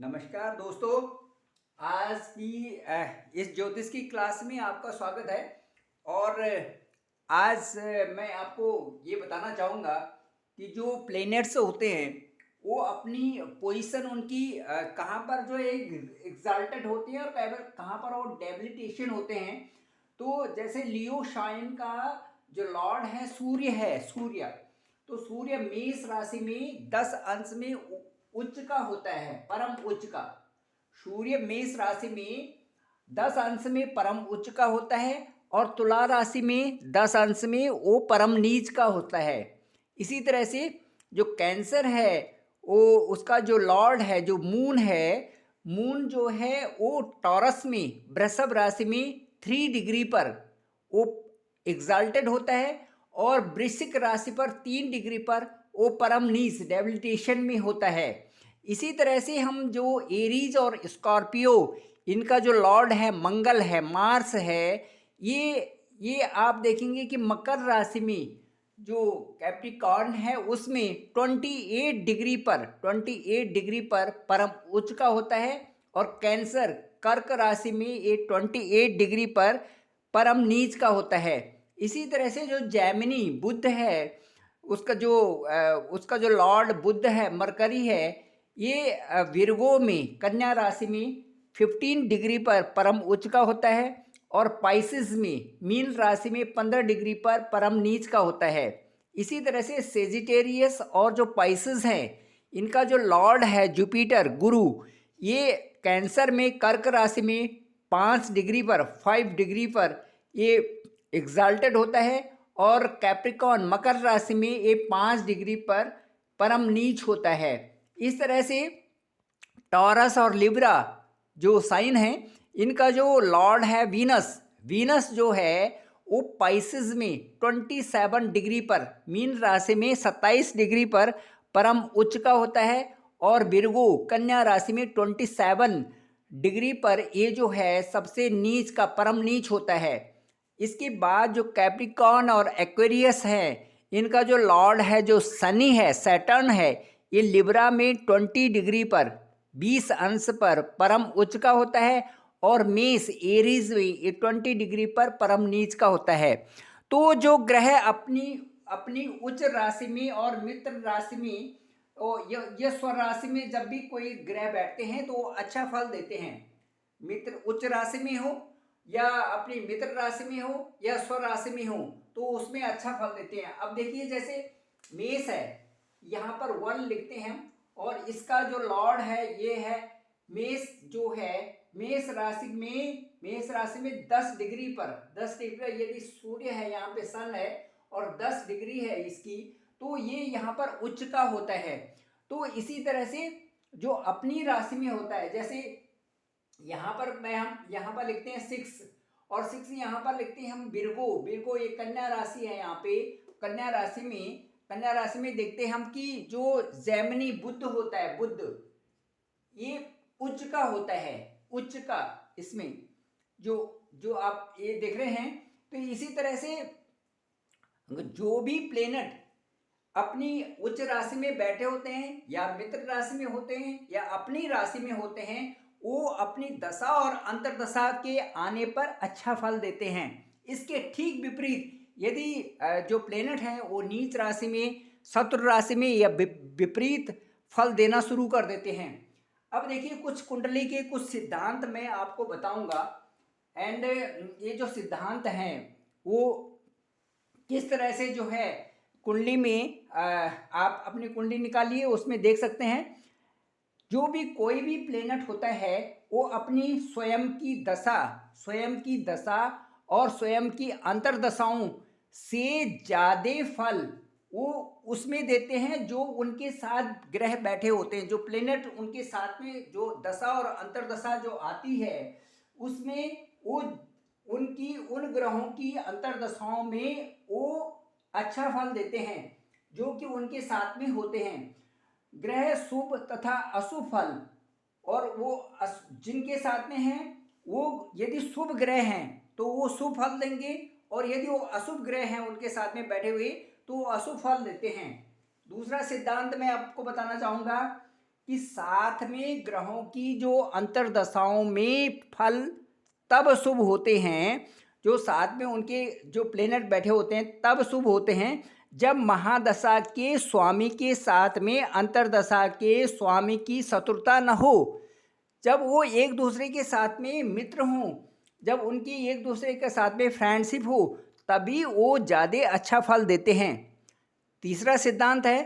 नमस्कार दोस्तों। आज की इस ज्योतिष की क्लास में आपका स्वागत है। और आज मैं आपको ये बताना चाहूँगा कि जो प्लैनेट्स होते हैं वो अपनी पोजीशन उनकी कहाँ पर जो है एग्जाल्टेड होती है और कहाँ पर वो डेबिलिटेशन होते हैं। तो जैसे लियो शाइन का जो लॉर्ड है सूर्य। तो सूर्य मेष राशि में 10 अंश में उच्च का होता है, परम उच्च का। सूर्य मेष राशि में 10 अंश में परम उच्च का होता है और तुला राशि में 10 अंश में वो परम नीच का होता है। इसी तरह से जो कैंसर है वो उसका जो लॉर्ड है, जो मून है, मून जो है वो टॉरस में वृषभ राशि में 3 डिग्री पर वो एग्जाल्टेड होता है और वृश्चिक राशि पर 3 डिग्री पर वो परम नीच डेबिलिटेशन में होता है। इसी तरह से हम जो एरीज और स्कॉर्पियो, इनका जो लॉर्ड है मंगल है, मार्स है, ये आप देखेंगे कि मकर राशि में जो कैप्रिकॉर्न है उसमें 28 डिग्री पर परम उच्च का होता है और कैंसर कर्क राशि में ये 28 डिग्री पर परम नीच का होता है। इसी तरह से जो जैमिनी बुध है उसका जो लॉर्ड बुध है, मरकरी है, ये विर्गो में कन्या राशि में 15 डिग्री पर परम उच्च का होता है और पाइसिस में मीन राशि में 15 डिग्री पर परम नीच का होता है। इसी तरह से सेजिटेरियस और जो पाइसिस हैं, इनका जो लॉर्ड है जुपिटर गुरु, ये कैंसर में कर्क राशि में 5 डिग्री पर ये एग्जाल्टेड होता है और कैप्रिकॉर्न मकर राशि में ये 5 डिग्री पर परम नीच होता है। इस तरह से टॉरस और लिब्रा जो साइन है, इनका जो लॉर्ड है वीनस जो है वो पाइसिस में 27 डिग्री पर, मीन राशि में 27 डिग्री पर परम उच्च का होता है और विर्गो कन्या राशि में 27 डिग्री पर ये जो है सबसे नीच का परम नीच होता है। इसके बाद जो कैप्रिकॉर्न और एक्वेरियस है, इनका जो लॉर्ड है जो शनि है, सैटर्न है, ये लिब्रा में 20 डिग्री पर 20 अंश पर परम उच्च का होता है और मेष एरीज में ये 20 डिग्री पर परम नीच का होता है। तो जो ग्रह अपनी अपनी उच्च राशि में और मित्र राशि में ये स्वर राशि में जब भी कोई ग्रह बैठते हैं तो वो अच्छा फल देते हैं। मित्र उच्च राशि में हो या अपनी मित्र राशि में हो या स्वर राशि में हो तो उसमें अच्छा फल देते हैं। अब देखिए जैसे मेष है, यहाँ पर 1 लिखते हैं और इसका जो लॉर्ड है ये है मेष, जो है मेष राशि में 10 डिग्री पर यदि सूर्य है, यहाँ पे सन है और 10 डिग्री है इसकी, तो ये यहाँ पर उच्च का होता है। तो इसी तरह से जो अपनी राशि में होता है, जैसे यहाँ पर हम यहाँ पर लिखते हैं 6 और 6 यहाँ पर लिखते हैं हम बिरगो ये कन्या राशि है। यहाँ पे कन्या राशि में देखते हैं हम कि जो जैमिनी बुध होता है, बुध ये उच्च का होता है, उच्च का इसमें जो जो आप ये देख रहे हैं। तो इसी तरह से जो भी प्लेनेट अपनी उच्च राशि में बैठे होते हैं या मित्र राशि में होते हैं या अपनी राशि में होते हैं, वो अपनी दशा और अंतर्दशा के आने पर अच्छा फल देते हैं। इसके ठीक विपरीत यदि जो प्लेनेट हैं वो नीच राशि में, शत्रु राशि में या विपरीत फल देना शुरू कर देते हैं। अब देखिए कुछ कुंडली के कुछ सिद्धांत मैं आपको बताऊंगा एंड ये जो सिद्धांत हैं वो किस तरह से जो है कुंडली में आप अपनी कुंडली निकालिए, उसमें देख सकते हैं जो भी कोई भी प्लेनेट होता है वो अपनी स्वयं की दशा और स्वयं की अंतर्दशाओं से ज़्यादा फल वो उसमें देते हैं जो उनके साथ ग्रह बैठे होते हैं। जो प्लेनेट उनके साथ में जो दशा और अंतर्दशा जो आती है उसमें वो उनकी उन ग्रहों की अंतर्दशाओं में वो अच्छा फल देते हैं जो कि उनके साथ में होते हैं। ग्रह शुभ तथा अशुभ फल, और वो जिनके साथ में हैं वो यदि शुभ ग्रह हैं तो वो शुभ फल देंगे और यदि वो अशुभ ग्रह हैं उनके साथ में बैठे हुए तो वो अशुभ फल देते हैं। दूसरा सिद्धांत मैं आपको बताना चाहूँगा कि साथ में ग्रहों की जो अंतर्दशाओं में फल तब शुभ होते हैं, जो साथ में उनके जो प्लेनेट बैठे होते हैं तब शुभ होते हैं, जब महादशा के स्वामी के साथ में अंतर्दशा के स्वामी की शत्रुता न हो, जब वो एक दूसरे के साथ में मित्र हों, जब उनकी एक दूसरे के साथ में फ्रेंडशिप हो, तभी वो ज़्यादा अच्छा फल देते हैं। तीसरा सिद्धांत है,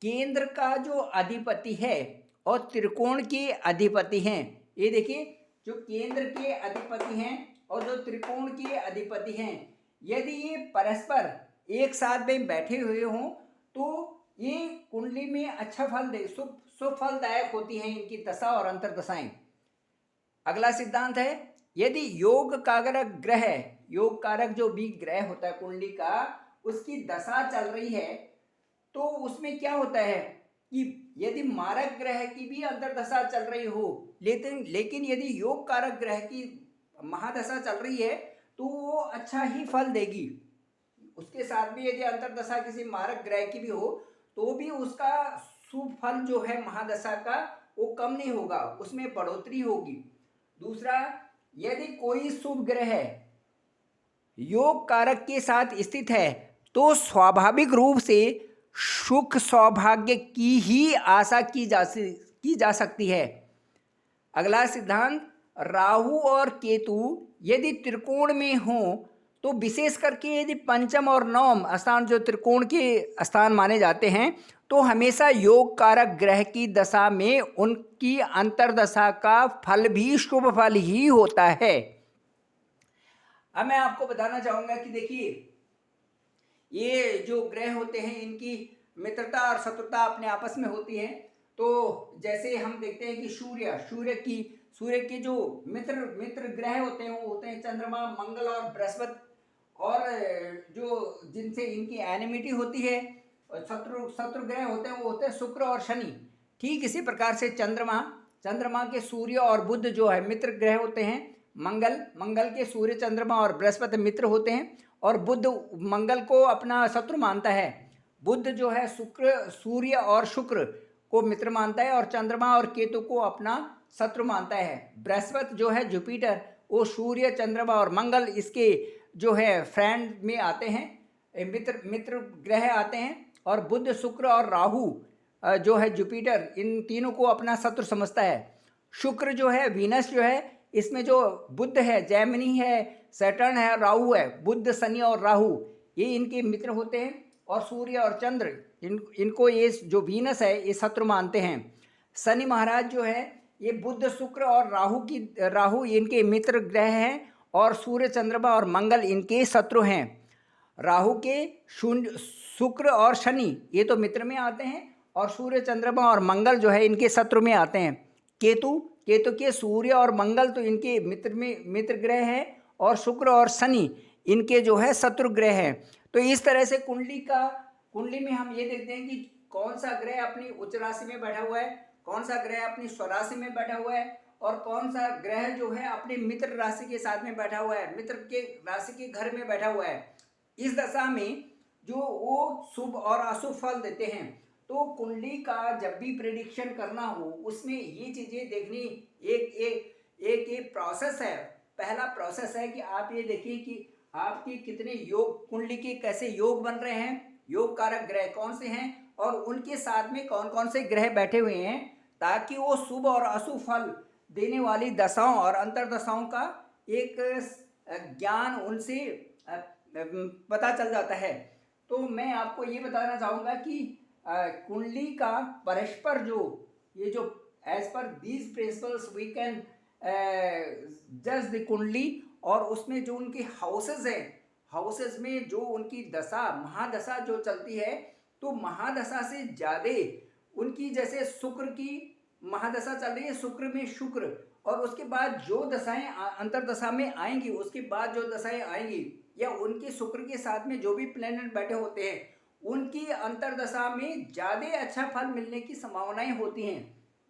केंद्र का जो अधिपति है और त्रिकोण के अधिपति हैं, ये देखिए, जो केंद्र के अधिपति हैं और जो त्रिकोण के अधिपति हैं, यदि ये परस्पर एक साथ में बैठे हुए हों तो ये कुंडली में अच्छा फल दे, शुभ फलदायक होती हैं इनकी दशा और अंतर्दशाएं। अगला सिद्धांत है, यदि योग कारक ग्रह, योग कारक जो भी ग्रह होता है कुंडली का, उसकी दशा चल रही है, तो उसमें क्या होता है कि यदि मारक ग्रह की भी अंतर्दशा चल रही हो, लेकिन यदि योग कारक ग्रह की महादशा चल रही है तो वो अच्छा ही फल देगी। उसके साथ भी यदि अंतर्दशा किसी मारक ग्रह की भी हो तो भी उसका शुभ फल जो है महादशा का वो कम नहीं होगा, उसमें बढ़ोतरी होगी। दूसरा, यदि कोई शुभ ग्रह योग कारक के साथ स्थित है तो स्वाभाविक रूप से सुख सौभाग्य की ही आशा की जा सकती है। अगला सिद्धांत, राहु और केतु यदि त्रिकोण में हो तो विशेष करके यदि पंचम और नवम स्थान जो त्रिकोण के स्थान माने जाते हैं, तो हमेशा योग कारक ग्रह की दशा में उनकी अंतर्दशा का फल भी शुभ फल ही होता है। अब मैं आपको बताना चाहूँगा कि देखिए, ये जो ग्रह होते हैं इनकी मित्रता और शत्रुता अपने आपस में होती है। तो जैसे हम देखते हैं कि सूर्य के जो मित्र ग्रह होते हैं वो होते हैं चंद्रमा, मंगल और बृहस्पति, और जो जिनसे इनकी एनिमिटी होती है और शत्रु ग्रह होते हैं वो होते हैं शुक्र और शनि। ठीक इसी प्रकार से चंद्रमा के सूर्य और बुध जो है मित्र ग्रह होते हैं। मंगल के सूर्य, चंद्रमा और बृहस्पति मित्र होते हैं, और बुध मंगल को अपना शत्रु मानता है। बुध जो है सूर्य और शुक्र को मित्र मानता है और चंद्रमा और केतु को अपना शत्रु मानता है। बृहस्पति जो है जुपिटर, वो सूर्य, चंद्रमा और मंगल इसके जो है फ्रेंड में आते हैं, मित्र ग्रह आते हैं। और बुध, शुक्र और राहु जो है जुपिटर, इन तीनों को अपना शत्रु समझता है। शुक्र जो है, वीनस जो है, इसमें जो बुध है, जैमिनी है, सैटर्न है, राहु है, बुध, शनि और राहु ये इनके मित्र होते हैं। और सूर्य और चंद्र इनको ये जो वीनस है ये शत्रु मानते हैं। शनि महाराज जो है ये बुध, शुक्र और राहु इनके मित्र ग्रह हैं, और सूर्य, चंद्रमा और मंगल इनके शत्रु हैं। राहु के शुक्र और शनि ये तो मित्र में आते हैं, और सूर्य, चंद्रमा और मंगल जो है इनके शत्रु में आते हैं। केतु के सूर्य और मंगल तो इनके मित्र ग्रह हैं, और शुक्र और शनि इनके जो है शत्रु ग्रह हैं। तो इस तरह से कुंडली में हम ये देखते हैं कि कौन सा ग्रह अपनी उच्च राशि में बैठा हुआ है, कौन सा ग्रह अपनी स्वराशि में बैठा हुआ है, और कौन सा ग्रह जो है अपनी मित्र राशि के साथ में बैठा हुआ है, मित्र के राशि के घर में बैठा हुआ है। इस दशा में जो वो शुभ और अशुभ फल देते हैं। तो कुंडली का जब भी प्रेडिक्शन करना हो उसमें ये चीज़ें देखनी एक प्रोसेस है। पहला प्रोसेस है कि आप ये देखिए कि आपकी कितने योग, कुंडली के कैसे योग बन रहे हैं, योग कारक ग्रह कौन से हैं, और उनके साथ में कौन कौन से ग्रह बैठे हुए हैं, ताकि वो शुभ और अशुभ फल देने वाली दशाओं और अंतर्दशाओं का एक ज्ञान उनसे पता चल जाता है। तो मैं आपको ये बताना चाहूँगा कि कुंडली का परस्पर जो as per these principles we can जज द कुंडली, और उसमें जो उनके हाउसेस हैं, हाउसेस में जो उनकी दशा महादशा जो चलती है, तो महादशा से ज़्यादा उनकी, जैसे शुक्र की महादशा चल रही है, शुक्र में शुक्र, और उसके बाद जो दशाएं अंतर्दशा में आएंगी, उसके बाद जो दशाएं आएंगी, या उनके शुक्र के साथ में जो भी प्लैनेट बैठे होते हैं उनकी अंतर्दशा में ज़्यादा अच्छा फल मिलने की संभावनाएं होती हैं।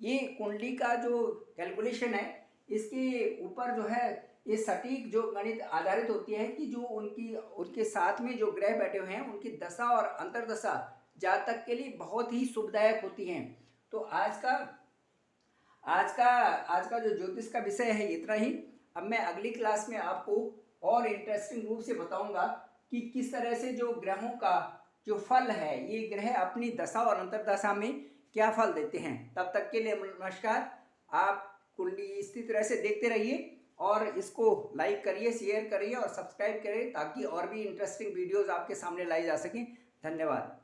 ये कुंडली का जो कैलकुलेशन है इसके ऊपर जो है ये सटीक जो गणित आधारित होती है कि जो उनके साथ में जो ग्रह बैठे हुए हैं उनकी दशा और अंतर्दशा जातक के लिए बहुत ही शुभदायक होती हैं। तो आज का आज का जो ज्योतिष का विषय है इतना ही। अब मैं अगली क्लास में आपको और इंटरेस्टिंग रूप से बताऊंगा कि किस तरह से जो ग्रहों का जो फल है, ये ग्रह अपनी दशा और अंतर्दशा में क्या फल देते हैं। तब तक के लिए नमस्कार। आप कुंडली इसी तरह से देखते रहिए और इसको लाइक करिए, शेयर करिए और सब्सक्राइब करिए ताकि और भी इंटरेस्टिंग वीडियोस आपके सामने लाई जा सकें। धन्यवाद।